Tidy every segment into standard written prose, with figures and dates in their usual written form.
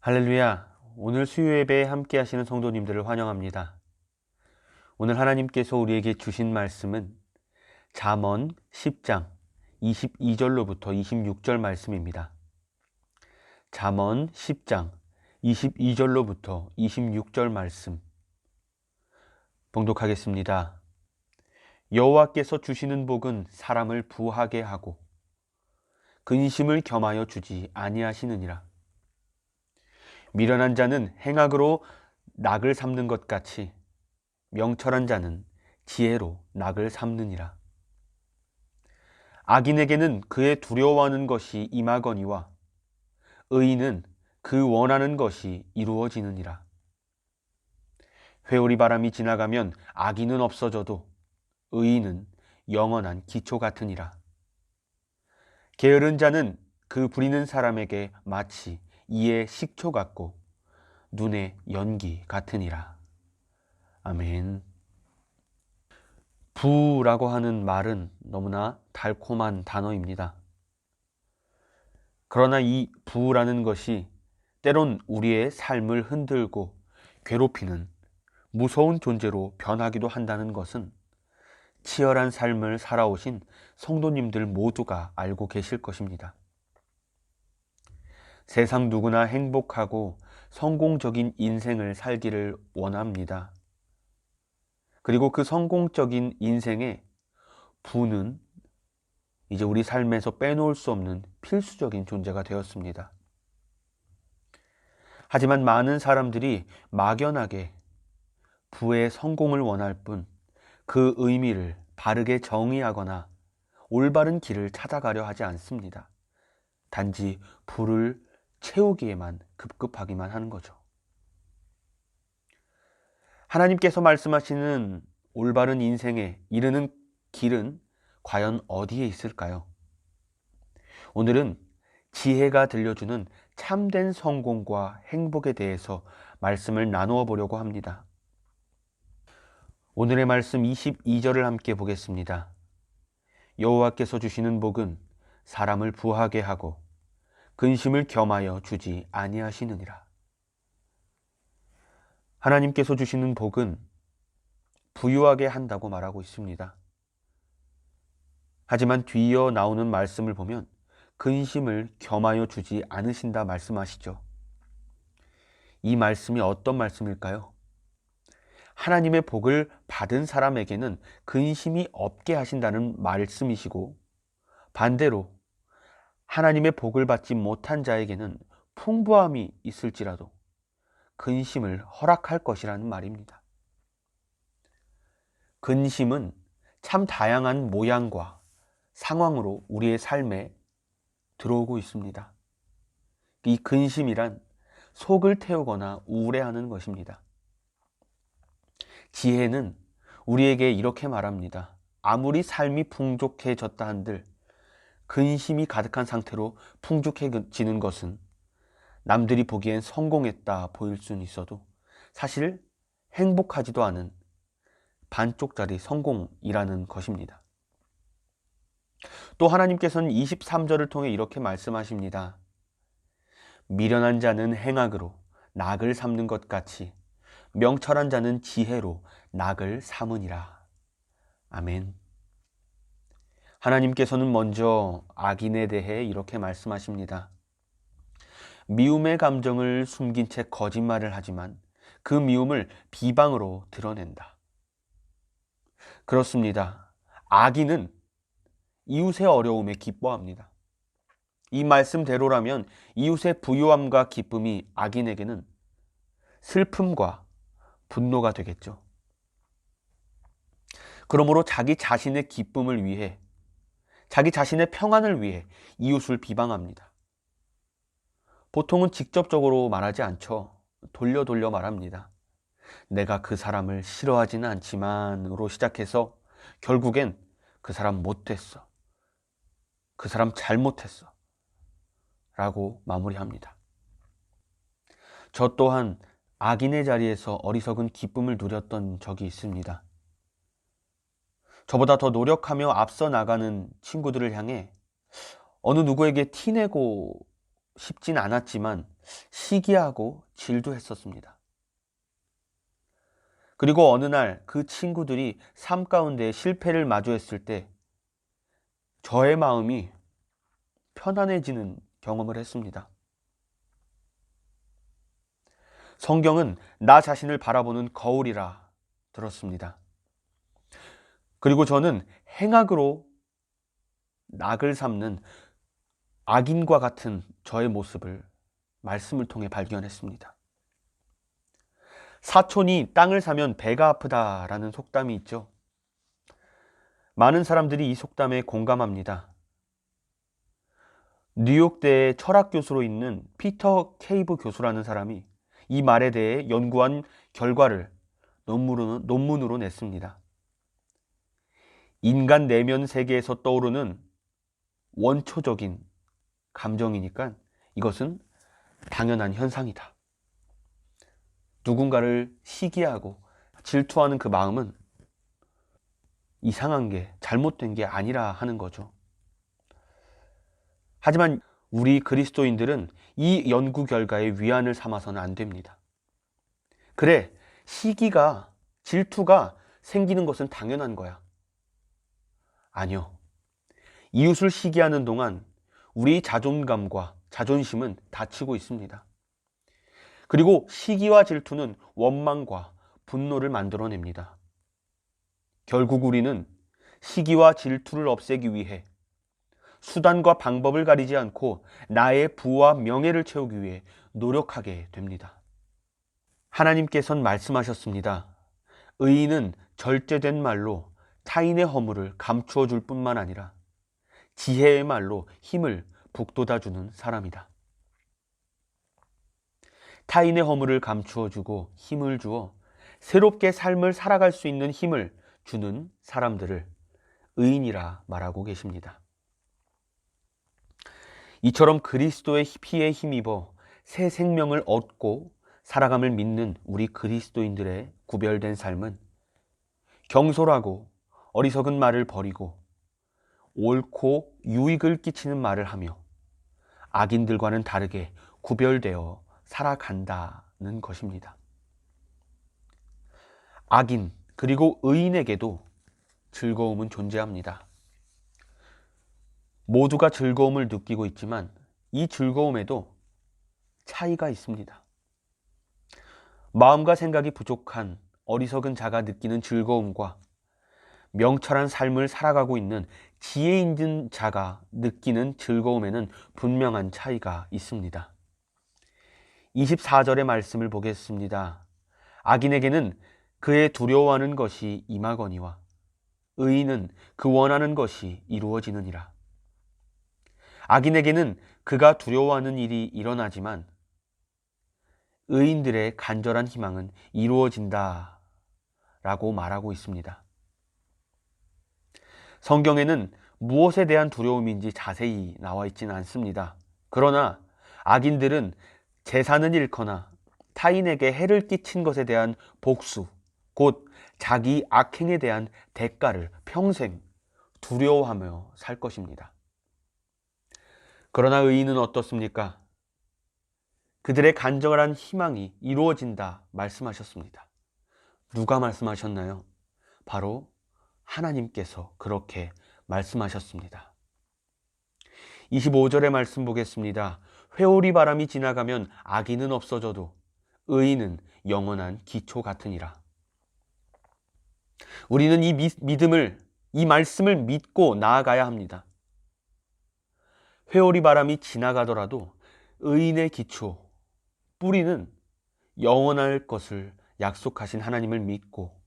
할렐루야. 오늘 수요 예배에 함께 하시는 성도님들을 환영합니다. 오늘 하나님께서 우리에게 주신 말씀은 잠언 10장 22절로부터 26절 말씀입니다. 잠언 10장 22절로부터 26절 말씀 봉독하겠습니다. 여호와께서 주시는 복은 사람을 부하게 하고 근심을 겸하여 주지 아니하시느니라. 미련한 자는 행악으로 낙을 삼는 것 같이 명철한 자는 지혜로 낙을 삼느니라. 악인에게는 그의 두려워하는 것이 임하거니와 의인은 그 원하는 것이 이루어지느니라. 회오리 바람이 지나가면 악인은 없어져도 의인은 영원한 기초 같으니라. 게으른 자는 그 부리는 사람에게 마치 이의 식초 같고 눈의 연기 같으니라. 아멘. 부라고 하는 말은 너무나 달콤한 단어입니다. 그러나 이 부라는 것이 때론 우리의 삶을 흔들고 괴롭히는 무서운 존재로 변하기도 한다는 것은 치열한 삶을 살아오신 성도님들 모두가 알고 계실 것입니다. 세상 누구나 행복하고 성공적인 인생을 살기를 원합니다. 그리고 그 성공적인 인생에 부는 이제 우리 삶에서 빼놓을 수 없는 필수적인 존재가 되었습니다. 하지만 많은 사람들이 막연하게 부의 성공을 원할 뿐 그 의미를 바르게 정의하거나 올바른 길을 찾아가려 하지 않습니다. 단지 부를 채우기에만 급급하기만 하는 거죠. 하나님께서 말씀하시는 올바른 인생에 이르는 길은 과연 어디에 있을까요? 오늘은 지혜가 들려주는 참된 성공과 행복에 대해서 말씀을 나누어 보려고 합니다. 오늘의 말씀 22절을 함께 보겠습니다. 여호와께서 주시는 복은 사람을 부하게 하고 근심을 겸하여 주지 아니하시느니라. 하나님께서 주시는 복은 부유하게 한다고 말하고 있습니다. 하지만 뒤이어 나오는 말씀을 보면 근심을 겸하여 주지 않으신다 말씀하시죠. 이 말씀이 어떤 말씀일까요? 하나님의 복을 받은 사람에게는 근심이 없게 하신다는 말씀이시고, 반대로 하나님의 복을 받지 못한 자에게는 풍부함이 있을지라도 근심을 허락할 것이라는 말입니다. 근심은 참 다양한 모양과 상황으로 우리의 삶에 들어오고 있습니다. 이 근심이란 속을 태우거나 우울해하는 것입니다. 지혜는 우리에게 이렇게 말합니다. 아무리 삶이 풍족해졌다 한들 근심이 가득한 상태로 풍족해지는 것은 남들이 보기엔 성공했다 보일 수는 있어도 사실 행복하지도 않은 반쪽짜리 성공이라는 것입니다. 또 하나님께서는 23절을 통해 이렇게 말씀하십니다. 미련한 자는 행악으로 낙을 삼는 것 같이 명철한 자는 지혜로 낙을 삼으니라. 아멘. 하나님께서는 먼저 악인에 대해 이렇게 말씀하십니다. 미움의 감정을 숨긴 채 거짓말을 하지만 그 미움을 비방으로 드러낸다. 그렇습니다. 악인은 이웃의 어려움에 기뻐합니다. 이 말씀대로라면 이웃의 부유함과 기쁨이 악인에게는 슬픔과 분노가 되겠죠. 그러므로 자기 자신의 기쁨을 위해, 자기 자신의 평안을 위해 이웃을 비방합니다. 보통은 직접적으로 말하지 않죠. 돌려 말합니다. 내가 그 사람을 싫어하지는 않지만으로 시작해서 결국엔 그 사람 못됐어, 그 사람 잘못했어 라고 마무리합니다. 저 또한 악인의 자리에서 어리석은 기쁨을 누렸던 적이 있습니다. 저보다 더 노력하며 앞서 나가는 친구들을 향해 어느 누구에게 티내고 싶진 않았지만 시기하고 질투했었습니다. 그리고 어느 날 그 친구들이 삶 가운데 실패를 마주했을 때 저의 마음이 편안해지는 경험을 했습니다. 성경은 나 자신을 바라보는 거울이라 들었습니다. 그리고 저는 행악으로 낙을 삼는 악인과 같은 저의 모습을 말씀을 통해 발견했습니다. 사촌이 땅을 사면 배가 아프다라는 속담이 있죠. 많은 사람들이 이 속담에 공감합니다. 뉴욕대의 철학 교수로 있는 피터 케이브 교수라는 사람이 이 말에 대해 연구한 결과를 논문으로 냈습니다. 인간 내면 세계에서 떠오르는 원초적인 감정이니까 이것은 당연한 현상이다. 누군가를 시기하고 질투하는 그 마음은 이상한 게, 잘못된 게 아니라 하는 거죠. 하지만 우리 그리스도인들은 이 연구 결과에 위안을 삼아서는 안 됩니다. 그래, 시기가, 질투가 생기는 것은 당연한 거야. 아니요. 이웃을 시기하는 동안 우리 자존감과 자존심은 다치고 있습니다. 그리고 시기와 질투는 원망과 분노를 만들어냅니다. 결국 우리는 시기와 질투를 없애기 위해 수단과 방법을 가리지 않고 나의 부와 명예를 채우기 위해 노력하게 됩니다. 하나님께서는 말씀하셨습니다. 의인은 절제된 말로 타인의 허물을 감추어 줄 뿐만 아니라 지혜의 말로 힘을 북돋아주는 사람이다. 타인의 허물을 감추어 주고 힘을 주어 새롭게 삶을 살아갈 수 있는 힘을 주는 사람들을 의인이라 말하고 계십니다. 이처럼 그리스도의 피에 힘입어 새 생명을 얻고 살아감을 믿는 우리 그리스도인들의 구별된 삶은 경솔하고 어리석은 말을 버리고 옳고 유익을 끼치는 말을 하며 악인들과는 다르게 구별되어 살아간다는 것입니다. 악인 그리고 의인에게도 즐거움은 존재합니다. 모두가 즐거움을 느끼고 있지만 이 즐거움에도 차이가 있습니다. 마음과 생각이 부족한 어리석은 자가 느끼는 즐거움과 명철한 삶을 살아가고 있는 지혜 있는 자가 느끼는 즐거움에는 분명한 차이가 있습니다. 24절의 말씀을 보겠습니다. 악인에게는 그의 두려워하는 것이 임하거니와 의인은 그 원하는 것이 이루어지느니라. 악인에게는 그가 두려워하는 일이 일어나지만 의인들의 간절한 희망은 이루어진다 라고 말하고 있습니다. 성경에는 무엇에 대한 두려움인지 자세히 나와 있지는 않습니다. 그러나 악인들은 재산을 잃거나 타인에게 해를 끼친 것에 대한 복수, 곧 자기 악행에 대한 대가를 평생 두려워하며 살 것입니다. 그러나 의인은 어떻습니까? 그들의 간절한 희망이 이루어진다 말씀하셨습니다. 누가 말씀하셨나요? 바로 하나님께서 그렇게 말씀하셨습니다. 25절의 말씀 보겠습니다. 회오리 바람이 지나가면 악인은 없어져도 의인은 영원한 기초 같으니라. 우리는 이 말씀을 믿고 나아가야 합니다. 회오리 바람이 지나가더라도 의인의 기초, 뿌리는 영원할 것을 약속하신 하나님을 믿고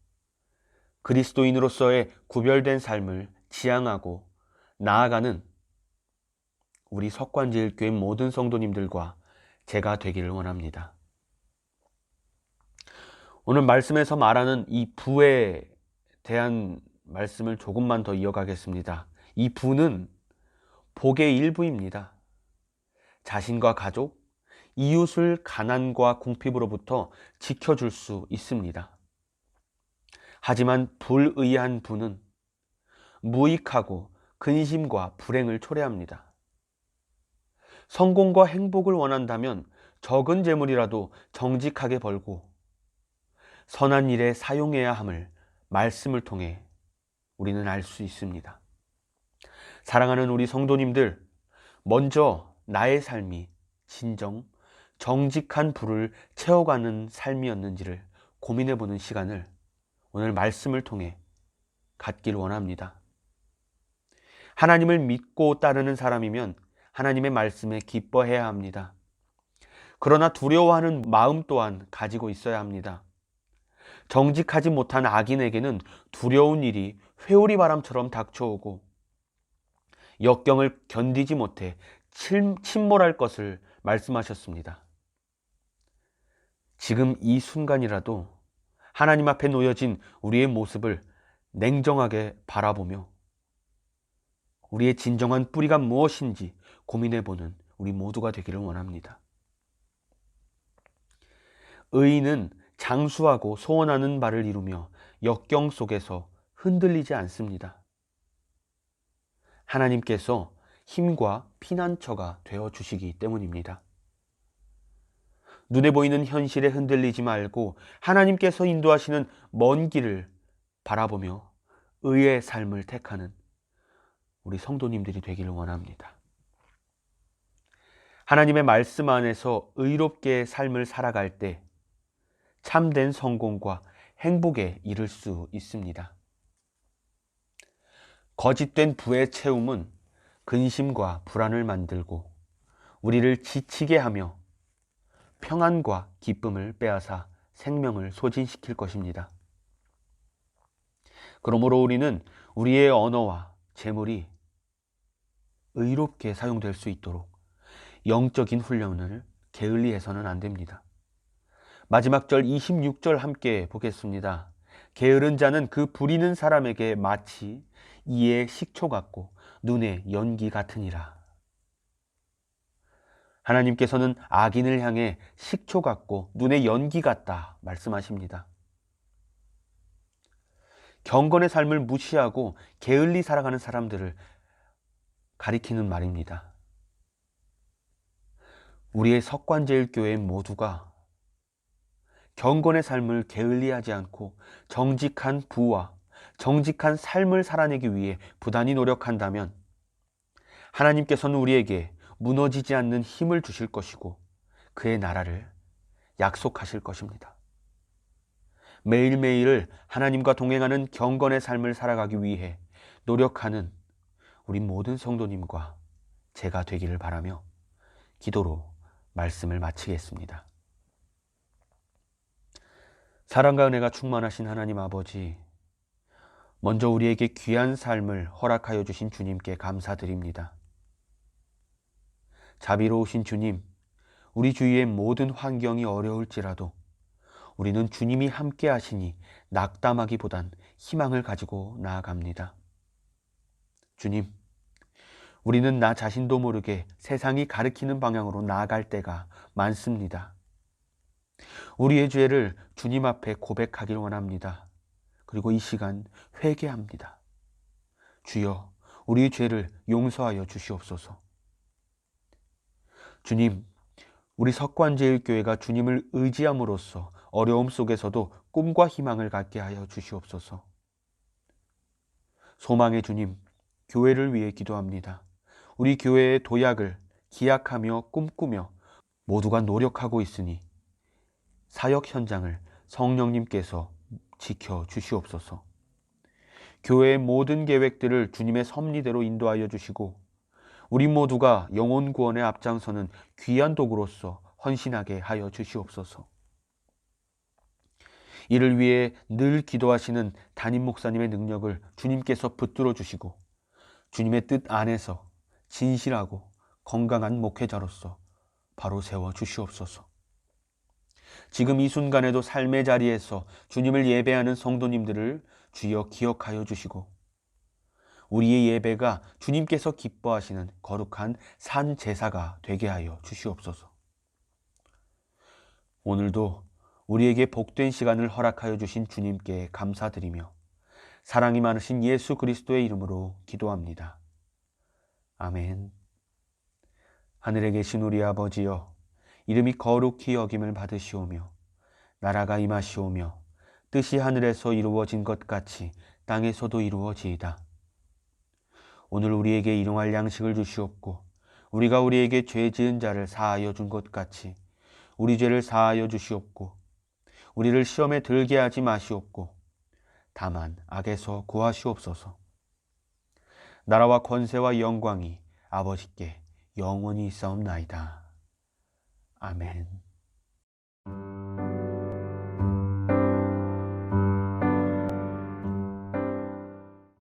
그리스도인으로서의 구별된 삶을 지향하고 나아가는 우리 석관제일교회 모든 성도님들과 제가 되기를 원합니다. 오늘 말씀에서 말하는 이 부에 대한 말씀을 조금만 더 이어가겠습니다. 이 부는 복의 일부입니다. 자신과 가족, 이웃을 가난과 궁핍으로부터 지켜줄 수 있습니다. 하지만 불의한 부는 무익하고 근심과 불행을 초래합니다. 성공과 행복을 원한다면 적은 재물이라도 정직하게 벌고 선한 일에 사용해야 함을 말씀을 통해 우리는 알 수 있습니다. 사랑하는 우리 성도님들, 먼저 나의 삶이 진정 정직한 부를 채워가는 삶이었는지를 고민해보는 시간을 오늘 말씀을 통해 갖길 원합니다. 하나님을 믿고 따르는 사람이면 하나님의 말씀에 기뻐해야 합니다. 그러나 두려워하는 마음 또한 가지고 있어야 합니다. 정직하지 못한 악인에게는 두려운 일이 회오리 바람처럼 닥쳐오고 역경을 견디지 못해 침몰할 것을 말씀하셨습니다. 지금 이 순간이라도 하나님 앞에 놓여진 우리의 모습을 냉정하게 바라보며 우리의 진정한 뿌리가 무엇인지 고민해보는 우리 모두가 되기를 원합니다. 의인은 장수하고 소원하는 바를 이루며 역경 속에서 흔들리지 않습니다. 하나님께서 힘과 피난처가 되어 주시기 때문입니다. 눈에 보이는 현실에 흔들리지 말고 하나님께서 인도하시는 먼 길을 바라보며 의의 삶을 택하는 우리 성도님들이 되기를 원합니다. 하나님의 말씀 안에서 의롭게 삶을 살아갈 때 참된 성공과 행복에 이를 수 있습니다. 거짓된 부의 채움은 근심과 불안을 만들고 우리를 지치게 하며 평안과 기쁨을 빼앗아 생명을 소진시킬 것입니다. 그러므로 우리는 우리의 언어와 재물이 의롭게 사용될 수 있도록 영적인 훈련을 게을리해서는 안 됩니다. 마지막 절 26절 함께 보겠습니다. 게으른 자는 그 부리는 사람에게 마치 이에 식초 같고 눈에 연기 같으니라. 하나님께서는 악인을 향해 식초 같고 눈에 연기 같다 말씀하십니다. 경건의 삶을 무시하고 게을리 살아가는 사람들을 가리키는 말입니다. 우리의 석관제일교회 모두가 경건의 삶을 게을리하지 않고 정직한 부와 정직한 삶을 살아내기 위해 부단히 노력한다면 하나님께서는 우리에게 무너지지 않는 힘을 주실 것이고 그의 나라를 약속하실 것입니다. 매일매일 하나님과 동행하는 경건의 삶을 살아가기 위해 노력하는 우리 모든 성도님과 제가 되기를 바라며 기도로 말씀을 마치겠습니다. 사랑과 은혜가 충만하신 하나님 아버지, 먼저 우리에게 귀한 삶을 허락하여 주신 주님께 감사드립니다. 자비로우신 주님, 우리 주위의 모든 환경이 어려울지라도 우리는 주님이 함께 하시니 낙담하기보단 희망을 가지고 나아갑니다. 주님, 우리는 나 자신도 모르게 세상이 가리키는 방향으로 나아갈 때가 많습니다. 우리의 죄를 주님 앞에 고백하길 원합니다. 그리고 이 시간 회개합니다. 주여, 우리의 죄를 용서하여 주시옵소서. 주님, 우리 석관제일교회가 주님을 의지함으로써 어려움 속에서도 꿈과 희망을 갖게 하여 주시옵소서. 소망의 주님, 교회를 위해 기도합니다. 우리 교회의 도약을 기약하며 꿈꾸며 모두가 노력하고 있으니 사역 현장을 성령님께서 지켜 주시옵소서. 교회의 모든 계획들을 주님의 섭리대로 인도하여 주시고 우리 모두가 영혼 구원에 앞장서는 귀한 도구로서 헌신하게 하여 주시옵소서. 이를 위해 늘 기도하시는 담임 목사님의 능력을 주님께서 붙들어 주시고 주님의 뜻 안에서 진실하고 건강한 목회자로서 바로 세워 주시옵소서. 지금 이 순간에도 삶의 자리에서 주님을 예배하는 성도님들을 주여 기억하여 주시고 우리의 예배가 주님께서 기뻐하시는 거룩한 산 제사가 되게 하여 주시옵소서. 오늘도 우리에게 복된 시간을 허락하여 주신 주님께 감사드리며 사랑이 많으신 예수 그리스도의 이름으로 기도합니다. 아멘. 하늘에 계신 우리 아버지여, 이름이 거룩히 여김을 받으시오며 나라가 임하시오며 뜻이 하늘에서 이루어진 것 같이 땅에서도 이루어지이다. 오늘 우리에게 일용할 양식을 주시옵고 우리가 우리에게 죄 지은 자를 사하여 준 것 같이 우리 죄를 사하여 주시옵고 우리를 시험에 들게 하지 마시옵고 다만 악에서 구하시옵소서. 나라와 권세와 영광이 아버지께 영원히 있사옵나이다. 아멘.